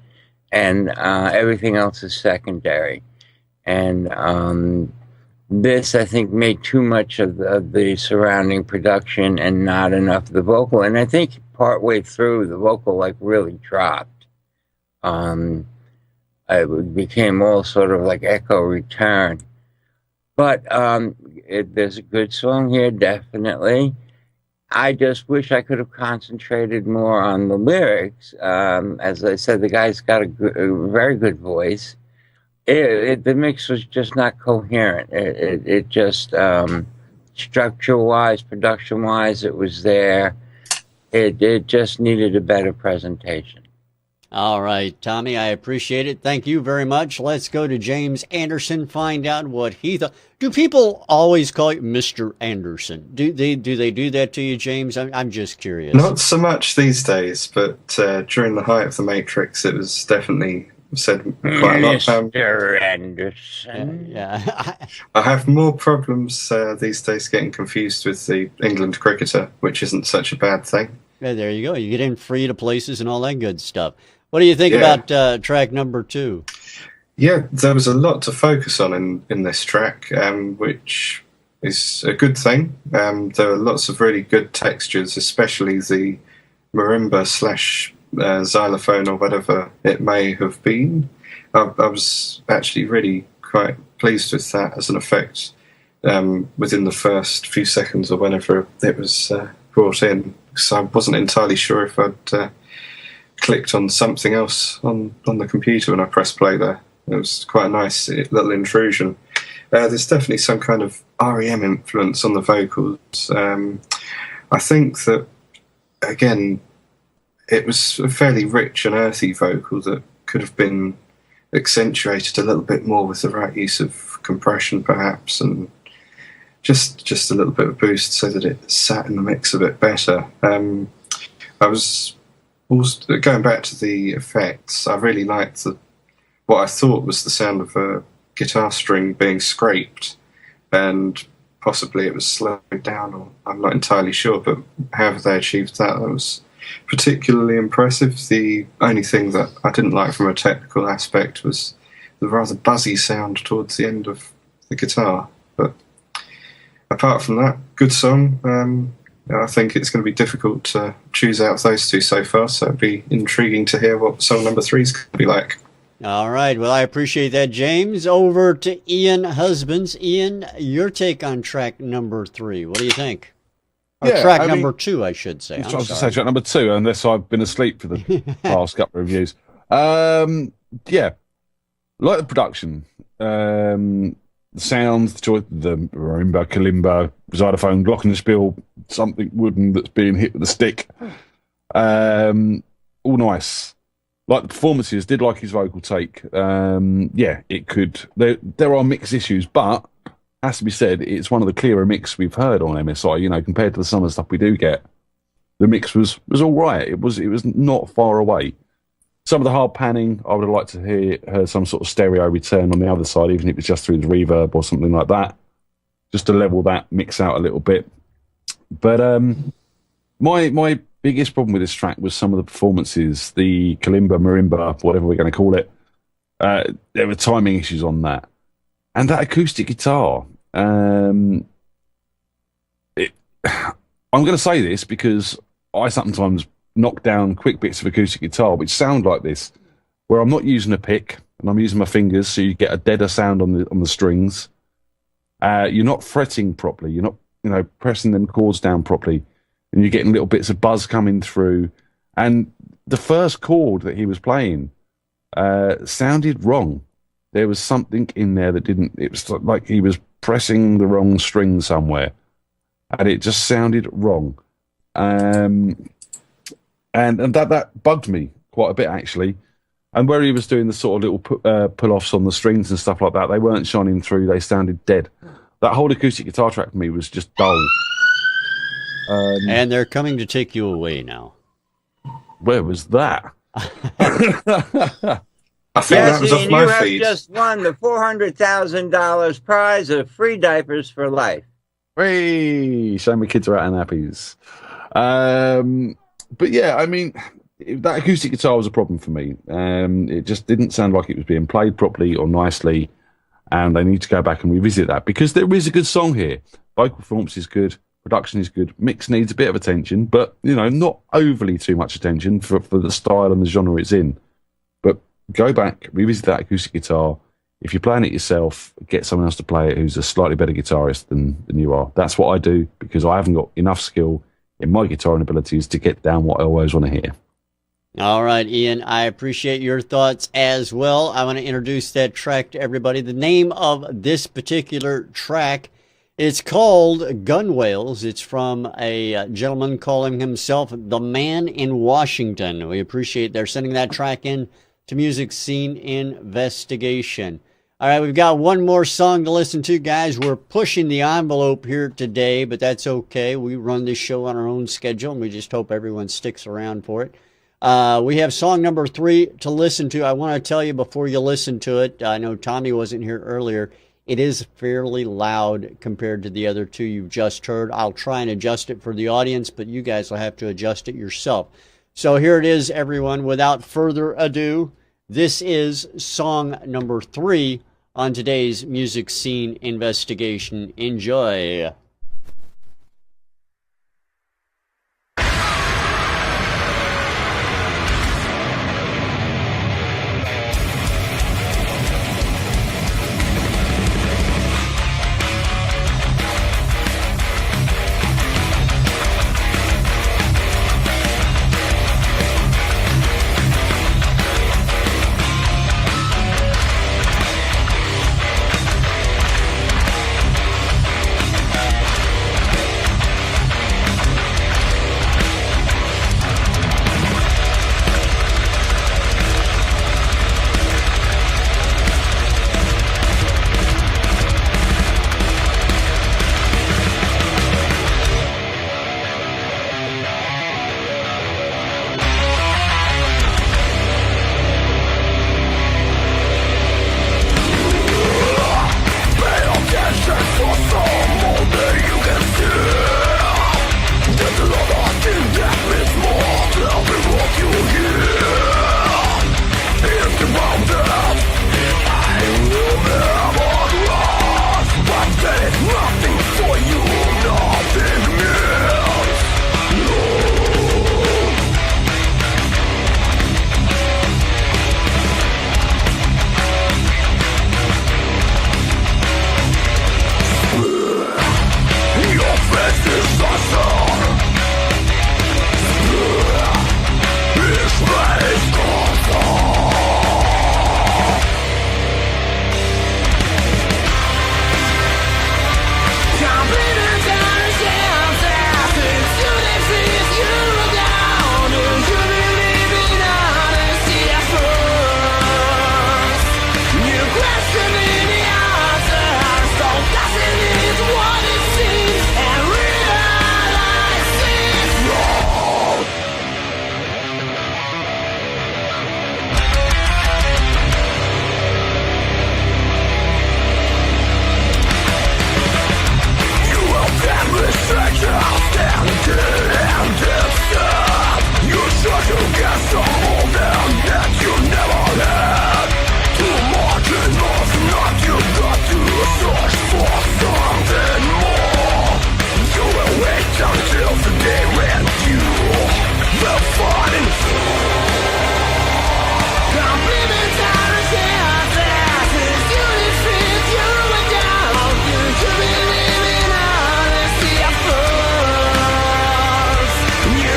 S3: and everything else is secondary. And this, I think, made too much of the surrounding production and not enough of the vocal. And I think partway through, the vocal really dropped. It became all sort of like echo return. But there's a good song here, definitely. I just wish I could have concentrated more on the lyrics. As I said, the guy's got a very good voice. The mix was just not coherent. It just, structure-wise, production-wise, it was there. It just needed a better presentation.
S1: All right, Tommy, I appreciate it. Thank you very much. Let's go to James Anderson, find out what he thought. Do people always call you Mr. Anderson? Do they do that to you, James? I'm just curious.
S4: Not so much these days, but during the height of the Matrix, it was definitely said quite a lot.
S3: Mr. Anderson.
S1: Yeah.
S4: I have more problems these days getting confused with the England cricketer, which isn't such a bad thing.
S1: Yeah, there you go. You get in free to places and all that good stuff. What do you think about track number 2?
S4: Yeah, there was a lot to focus on in this track, which is a good thing. There are lots of really good textures, especially the marimba / xylophone or whatever it may have been. I was actually really quite pleased with that as an effect within the first few seconds or whenever it was brought in, because I wasn't entirely sure if I'd clicked on something else on the computer when I pressed play there. It was quite a nice little intrusion. There's definitely some kind of REM influence on the vocals. I think that, again, it was a fairly rich and earthy vocal that could have been accentuated a little bit more with the right use of compression, perhaps, and just a little bit of boost so that it sat in the mix a bit better. I was also, going back to the effects, I really liked what I thought was the sound of a guitar string being scraped, and possibly it was slowed down, or I'm not entirely sure, but however they achieved that was particularly impressive. The only thing that I didn't like from a technical aspect was the rather buzzy sound towards the end of the guitar. But apart from that, good song. I think it's going to be difficult to choose out those two so far, so it'd be intriguing to hear what song number 3 is going to be like.
S1: All right. Well, I appreciate that, James. Over to Ian Husbands. Ian, your take on track number 3. What do you think? Or track number 2, I should say.
S2: I was going to say track number 2, unless I've been asleep for the past couple of reviews. Yeah, like the production. The sounds, the marimba, kalimba, xylophone, glockenspiel, something wooden that's being hit with a stick. All nice. Like the performances, did like his vocal take. Yeah, it could. There are mixed issues, but has to be said, it's one of the clearer mix we've heard on MSI. You know, compared to some of the stuff we do get, the mix was all right. It was not far away. Some of the hard panning, I would have liked to hear some sort of stereo return on the other side, even if it was just through the reverb or something like that, just to level that mix out a little bit. But my biggest problem with this track was some of the performances, the kalimba, marimba, whatever we're going to call it. There were timing issues on that. And that acoustic guitar, I'm going to say this because I sometimes knock down quick bits of acoustic guitar which sound like this, where I'm not using a pick and I'm using my fingers, so you get a deader sound on the strings. You're not fretting properly. You're not, pressing them chords down properly, and you're getting little bits of buzz coming through. And the first chord that he was playing, sounded wrong. There was something in there that didn't. It was like he was pressing the wrong string somewhere, and it just sounded wrong. And that bugged me quite a bit, actually. And where he was doing the sort of little pull-offs on the strings and stuff like that, they weren't shining through. They sounded dead. That whole acoustic guitar track for me was just dull.
S1: And they're coming to take you away now.
S2: Where was that?
S4: I think that was off my feed.
S3: You have just won the $400,000 prize of free diapers for life.
S2: Hey, shame my kids are out in nappies. But yeah, I mean, that acoustic guitar was a problem for me. It just didn't sound like it was being played properly or nicely, and they need to go back and revisit that, because there is a good song here. Vocal performance is good, production is good, mix needs a bit of attention, but, you know, not overly too much attention for the style and the genre it's in. But go back, revisit that acoustic guitar. If you're playing it yourself, get someone else to play it who's a slightly better guitarist than you are. That's what I do, because I haven't got enough skill in my guitaring abilities to get down what I always want to hear.
S1: All right, Ian, I appreciate your thoughts as well. I want to introduce that track to everybody. The name of this particular track, it's called Gunwales. It's from a gentleman calling himself the Man in Washington. We appreciate they're sending that track in to Music Scene Investigation. All right, we've got one more song to listen to, guys. We're pushing the envelope here today, but that's okay. We run this show on our own schedule, and we just hope everyone sticks around for it. We have song number 3 to listen to. I want to tell you before you listen to it, I know Tommy wasn't here earlier, it is fairly loud compared to the other two you've just heard. I'll try and adjust it for the audience, but you guys will have to adjust it yourself. So here it is, everyone. Without further ado, this is song number 3 on today's Music Scene Investigation. Enjoy.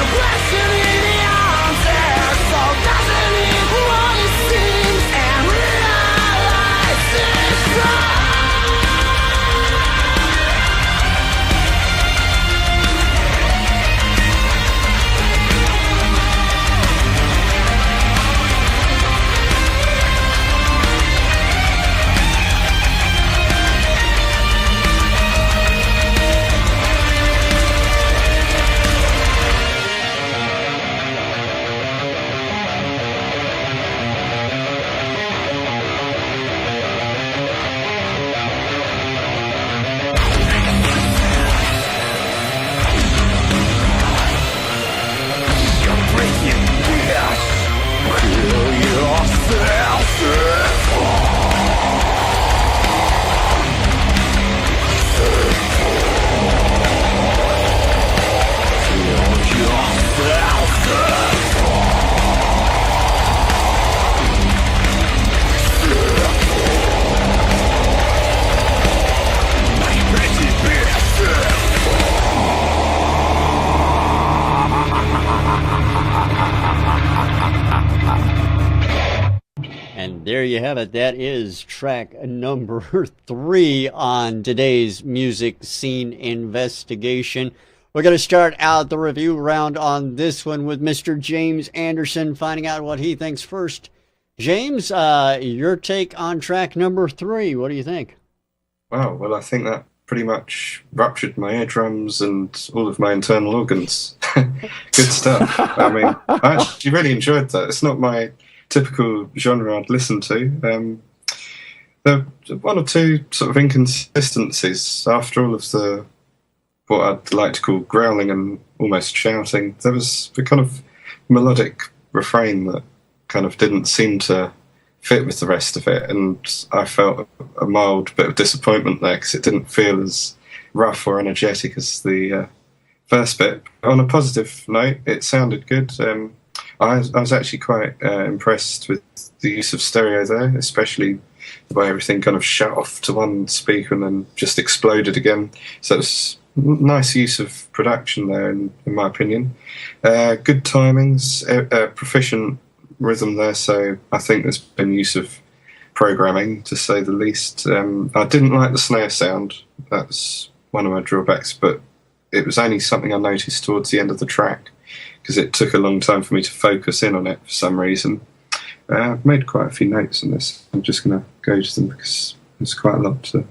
S5: Question in the answer, so
S1: there you have it. That is track number 3 on today's music scene investigation. We're going to start out the review round on this one with Mr. James Anderson, finding out what he thinks first. James, your take on track number 3. What do you think?
S4: Wow, well, I think that pretty much ruptured my eardrums and all of my internal organs. Good stuff. I mean, I actually really enjoyed that. It's not my typical genre I'd listen to. There are one or two sort of inconsistencies after all of the what I'd like to call growling and almost shouting. There was a kind of melodic refrain that kind of didn't seem to fit with the rest of it, and I felt a mild bit of disappointment there because it didn't feel as rough or energetic as the first bit. On a positive note, it sounded good. I was actually quite impressed with the use of stereo there, especially the way everything kind of shut off to one speaker and then just exploded again. So it's nice use of production there, in my opinion. Good timings, proficient rhythm there, so I think there's been use of programming, to say the least. I didn't like the snare sound. That's one of my drawbacks, but it was only something I noticed towards the end of the track because it took a long time for me to focus in on it for some reason. I've made quite a few notes on this. I'm just going to go to them because there's quite a lot to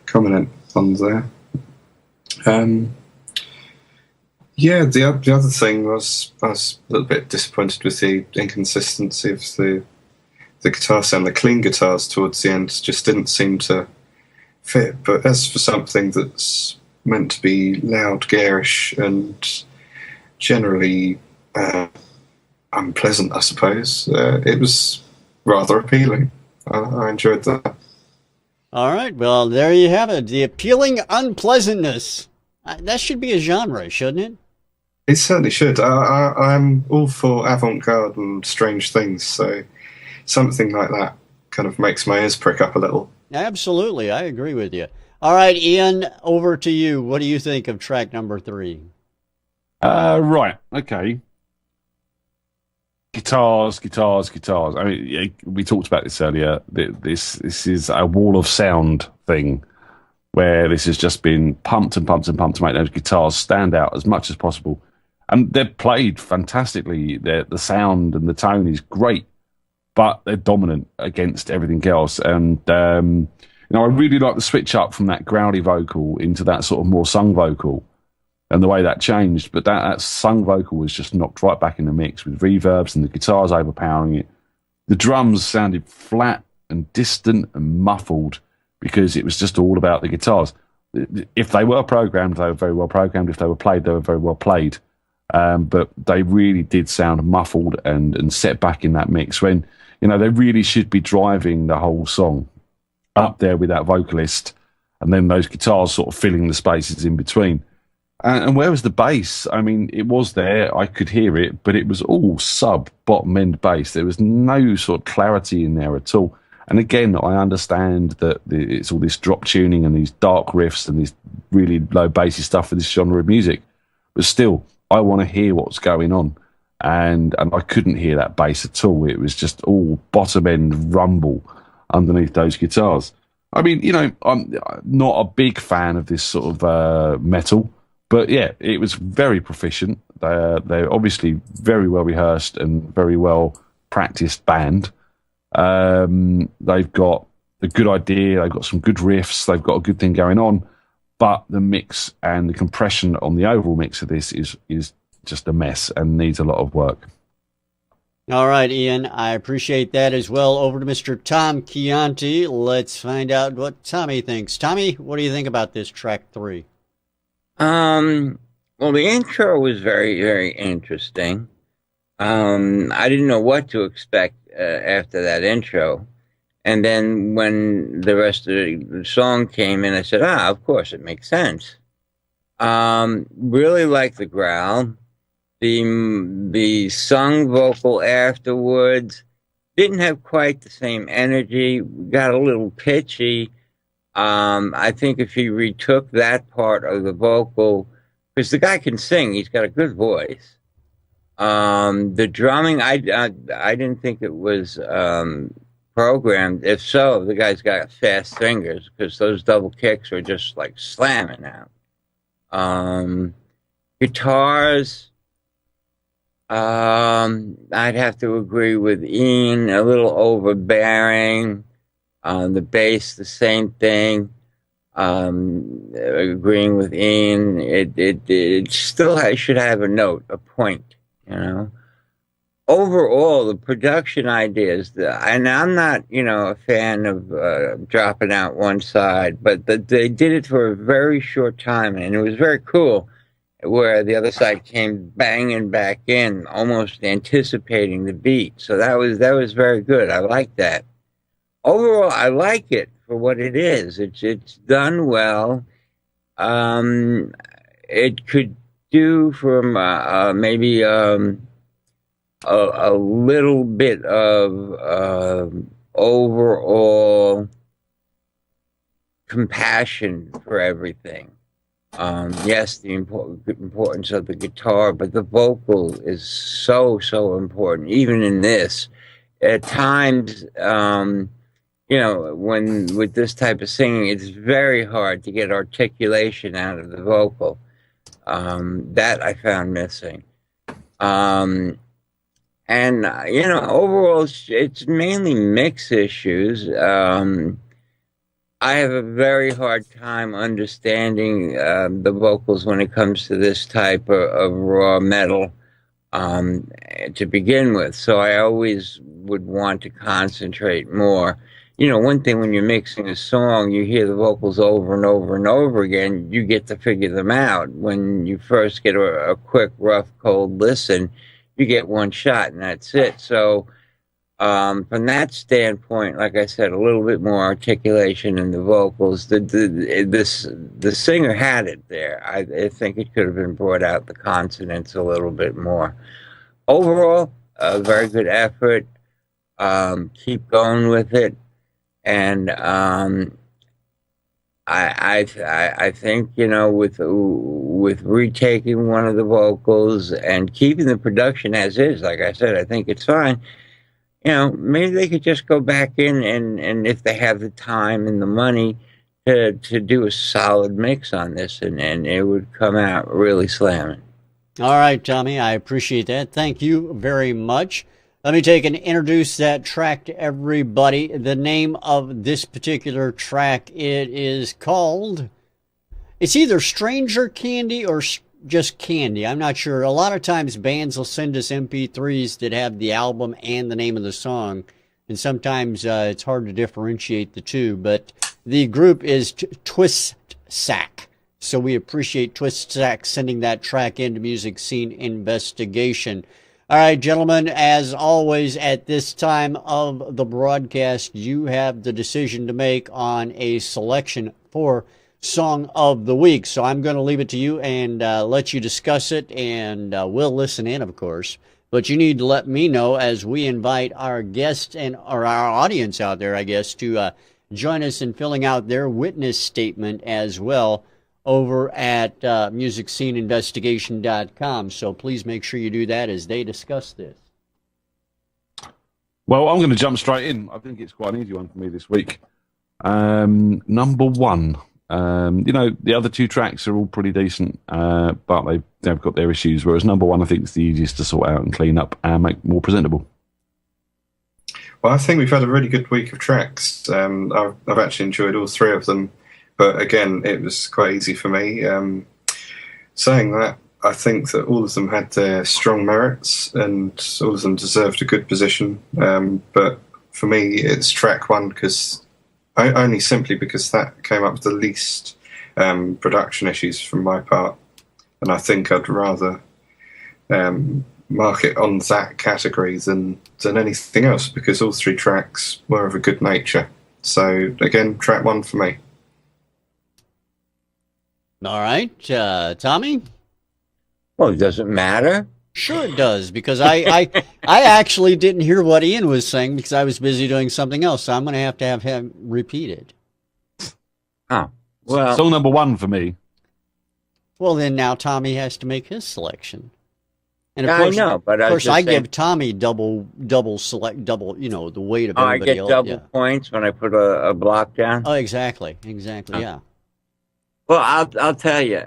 S4: comment on there. Yeah, the other thing was I was a little bit disappointed with the inconsistency of the guitar sound. The clean guitars towards the end just didn't seem to fit. But as for something that's meant to be loud, garish, and generally unpleasant, I suppose, it was rather appealing. I enjoyed that.
S1: All right, well, there you have it. The appealing unpleasantness. That should be a genre, shouldn't it?
S4: It certainly should. I'm all for avant-garde and strange things, so something like that kind of makes my ears prick up a little.
S1: Absolutely, I agree with you. All right, Ian, over to you. What do you think of track number 3?
S2: Right, okay. Guitars. I mean, we talked about this earlier. This is a wall of sound thing where this has just been pumped and pumped and pumped to make those guitars stand out as much as possible. And they're played fantastically. The sound and the tone is great, but they're dominant against everything else. And, I really like the switch up from that growly vocal into that sort of more sung vocal and the way that changed. But that sung vocal was just knocked right back in the mix with reverbs and the guitars overpowering it. The drums sounded flat and distant and muffled because it was just all about the guitars. If they were programmed, they were very well programmed. If they were played, they were very well played. But they really did sound muffled and set back in that mix when, they really should be driving the whole song up there with that vocalist and then those guitars sort of filling the spaces in between. And where was the bass? I mean, it was there. I could hear it, but it was all bottom end bass. There was no sort of clarity in there at all. And again, I understand that it's all this drop tuning and these dark riffs and these really low bassy stuff for this genre of music. But still, I want to hear what's going on. And I couldn't hear that bass at all. It was just all bottom end rumble underneath those guitars. I mean, I'm not a big fan of this sort of metal. But yeah, it was very proficient. They're obviously very well rehearsed and very well practiced band. They've got a good idea. They've got some good riffs. They've got a good thing going on. But the mix and the compression on the overall mix of this is just a mess and needs a lot of work.
S1: All right, Ian, I appreciate that as well. Over to Mr. Tom Chianti. Let's find out what Tommy thinks. Tommy, what do you think about this track 3?
S3: Well, the intro was very, very interesting. I didn't know what to expect after that intro. And then when the rest of the song came in, I said, of course, it makes sense. Really like the growl. The sung vocal afterwards didn't have quite the same energy, got a little pitchy. I think if he retook that part of the vocal, because the guy can sing, he's got a good voice. The drumming, I didn't think it was programmed. If so, the guy's got fast fingers because those double kicks are just like slamming out. Guitars, I'd have to agree with Ian, a little overbearing. The bass, the same thing. Agreeing with Ian, it still should have a note, a point, you know. Overall, the production ideas, and I'm not, a fan of dropping out one side, but they did it for a very short time, and it was very cool, where the other side came banging back in, almost anticipating the beat. So that was very good. I like that. Overall, I like it for what it is. It's done well. It could do from maybe a little bit of overall compassion for everything. Yes, the importance of the guitar, but the vocal is so important, even in this. At times, when with this type of singing, it's very hard to get articulation out of the vocal. That I found missing. Overall, it's mainly mix issues. I have a very hard time understanding the vocals when it comes to this type of raw metal to begin with. So I always would want to concentrate more. One thing when you're mixing a song, you hear the vocals over and over and over again, you get to figure them out. When you first get a quick, rough, cold listen, you get one shot and that's it. So from that standpoint, like I said, a little bit more articulation in the vocals. The singer had it there. I think it could have been brought out the consonants a little bit more. Overall, a very good effort. Keep going with it. And I think, with retaking one of the vocals and keeping the production as is, like I said, I think it's fine. Maybe they could just go back in and if they have the time and the money to do a solid mix on this, and it would come out really slamming.
S1: All right, Tommy, I appreciate that. Thank you very much. Let me take and introduce that track to everybody. The name of this particular track, it is called, it's either Stranger Candy or just Candy. I'm not sure. A lot of times bands will send us MP3s that have the album and the name of the song, and sometimes it's hard to differentiate the two, but the group is Twistsak. So we appreciate Twistsak sending that track into Music Scene Investigation. All right, gentlemen, as always, at this time of the broadcast, you have the decision to make on a selection for Song of the Week. So I'm going to leave it to you and let you discuss it, and we'll listen in, of course. But you need to let me know as we invite our guests or our audience out there, I guess, to join us in filling out their witness statement as well over at MusicSceneInvestigation.com. So please make sure you do that as they discuss this.
S2: Well, I'm going to jump straight in. I think it's quite an easy one for me this week. Number one. The other two tracks are all pretty decent, but they've got their issues, whereas number one I think is the easiest to sort out and clean up and make more presentable.
S4: Well, I think we've had a really good week of tracks. I've actually enjoyed all three of them. But again, it was quite easy for me. Saying that, I think that all of them had their strong merits and all of them deserved a good position. But for me, it's track one because only simply because that came up with the least production issues from my part. And I think I'd rather mark it on that category than anything else because all three tracks were of a good nature. So again, track one for me.
S1: All right, Tommy?
S3: Well, it doesn't matter.
S1: Sure it does, because I actually didn't hear what Ian was saying because I was busy doing something else, so I'm going to have him repeat it.
S3: Oh, well.
S2: Song number one for me.
S1: Well, then now Tommy has to make his selection. And
S3: Yeah,
S1: of course,
S3: I know, but
S1: of
S3: I was
S1: course,
S3: just
S1: I
S3: saying,
S1: give Tommy double select, you know, the weight of
S3: I
S1: everybody
S3: get
S1: else.
S3: double
S1: Yeah.
S3: points when I put a block down.
S1: Oh, exactly, yeah.
S3: Well, I'll tell you,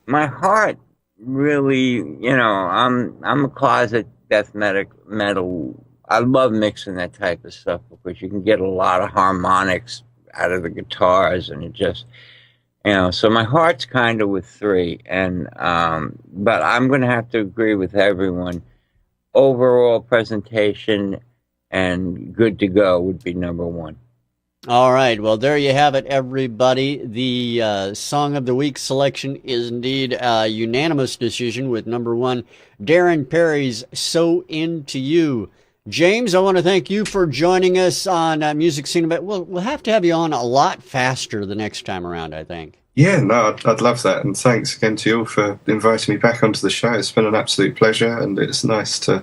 S3: my heart really, I'm a closet death metal. I love mixing that type of stuff because you can get a lot of harmonics out of the guitars, and it just, so my heart's kind of with 3, and but I'm going to have to agree with everyone. Overall presentation and good to go would be number 1.
S1: All right, well, there you have it, everybody. The Song of the Week selection is indeed a unanimous decision with number 1, Darren Parry's So Into You. James, I want to thank you for joining us on Music Scene. We'll have to have you on a lot faster the next time around, I think.
S4: Yeah, no, I'd love that. And thanks again to you all for inviting me back onto the show. It's been an absolute pleasure, and it's nice to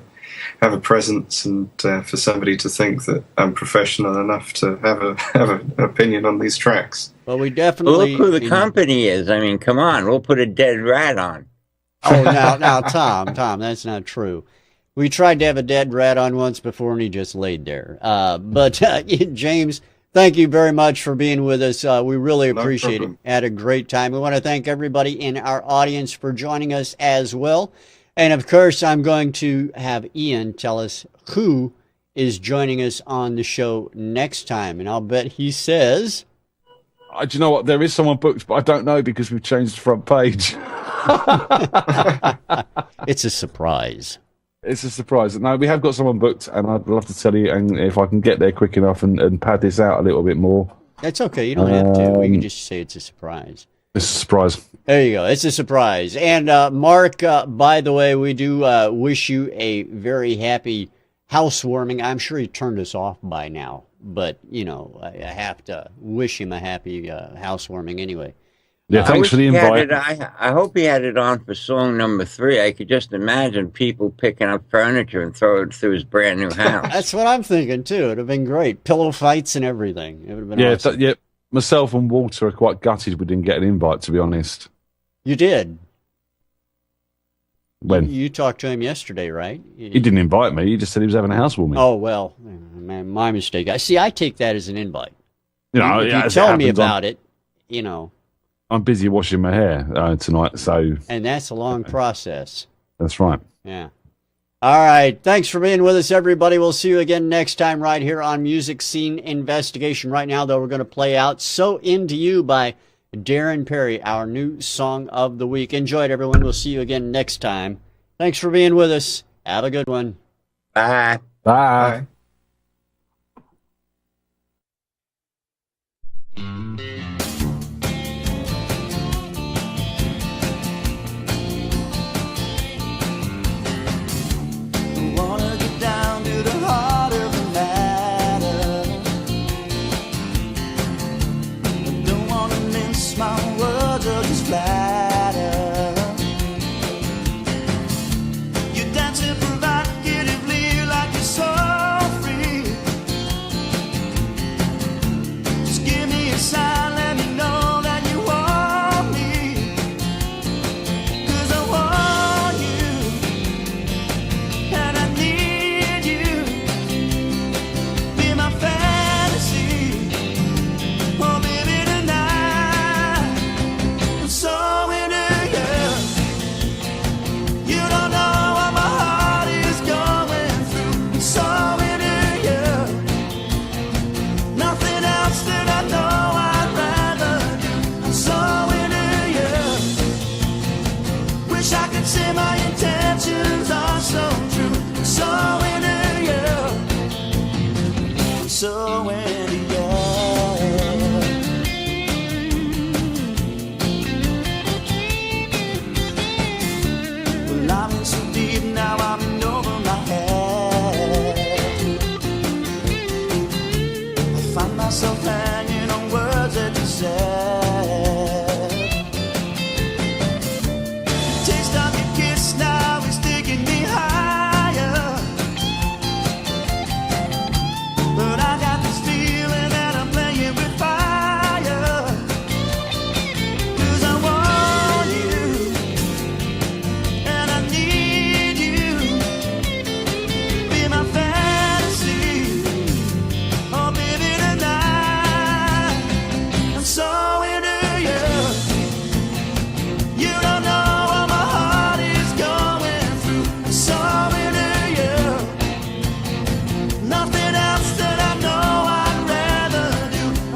S4: have a presence and for somebody to think that I'm professional enough to have an opinion on these tracks.
S1: Well, we definitely...
S3: Look who the company is. I mean, come on, we'll put a dead rat on.
S1: Oh, now, Tom, that's not true. We tried to have a dead rat on once before, and he just laid there. But James, thank you very much for being with us. We really appreciate it. Had a great time. We want to thank everybody in our audience for joining us as well. And, of course, I'm going to have Ian tell us who is joining us on the show next time. And I'll bet he says...
S2: Do you know what? There is someone booked, but I don't know because we've changed the front page.
S1: It's a surprise.
S2: It's a surprise. No, we have got someone booked, and I'd love to tell you, and if I can get there quick enough and pad this out a little bit more.
S1: That's okay. You don't have to. We can just say it's a surprise.
S2: It's a surprise.
S1: There you go. It's a surprise. And Mark, by the way, we do wish you a very happy housewarming. I'm sure he turned us off by now, but, I have to wish him a happy housewarming anyway.
S2: Yeah, thanks for the invite.
S3: I hope he had it on for song number 3. I could just imagine people picking up furniture and throwing it through his brand new house.
S1: That's what I'm thinking, too. It would have been great. Pillow fights and everything. It would have been awesome.
S2: Myself and Walter are quite gutted we didn't get an invite, to be honest.
S1: You did.
S2: When?
S1: You talked to him yesterday, right?
S2: He didn't invite me. He just said he was having a housewarming.
S1: Oh, well, my mistake. I take that as an invite.
S2: You
S1: tell me about it,
S2: I'm busy washing my hair tonight, so...
S1: And that's a long process.
S2: That's right.
S1: Yeah. All right. Thanks for being with us, everybody. We'll see you again next time right here on Music Scene Investigation. Right now, though, we're going to play out So Into You by Darren Parry, our new song of the week. Enjoy it, everyone. We'll see you again next time. Thanks for being with us. Have a good one.
S3: Bye.
S2: Bye.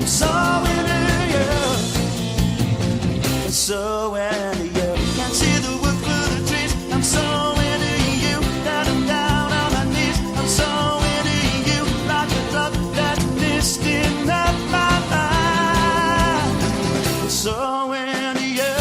S5: so into you, so into you. Can't see the wood through the trees. I'm so into you, that I'm down on my knees. I'm so into you, like a drop that mist in my mind. So into you.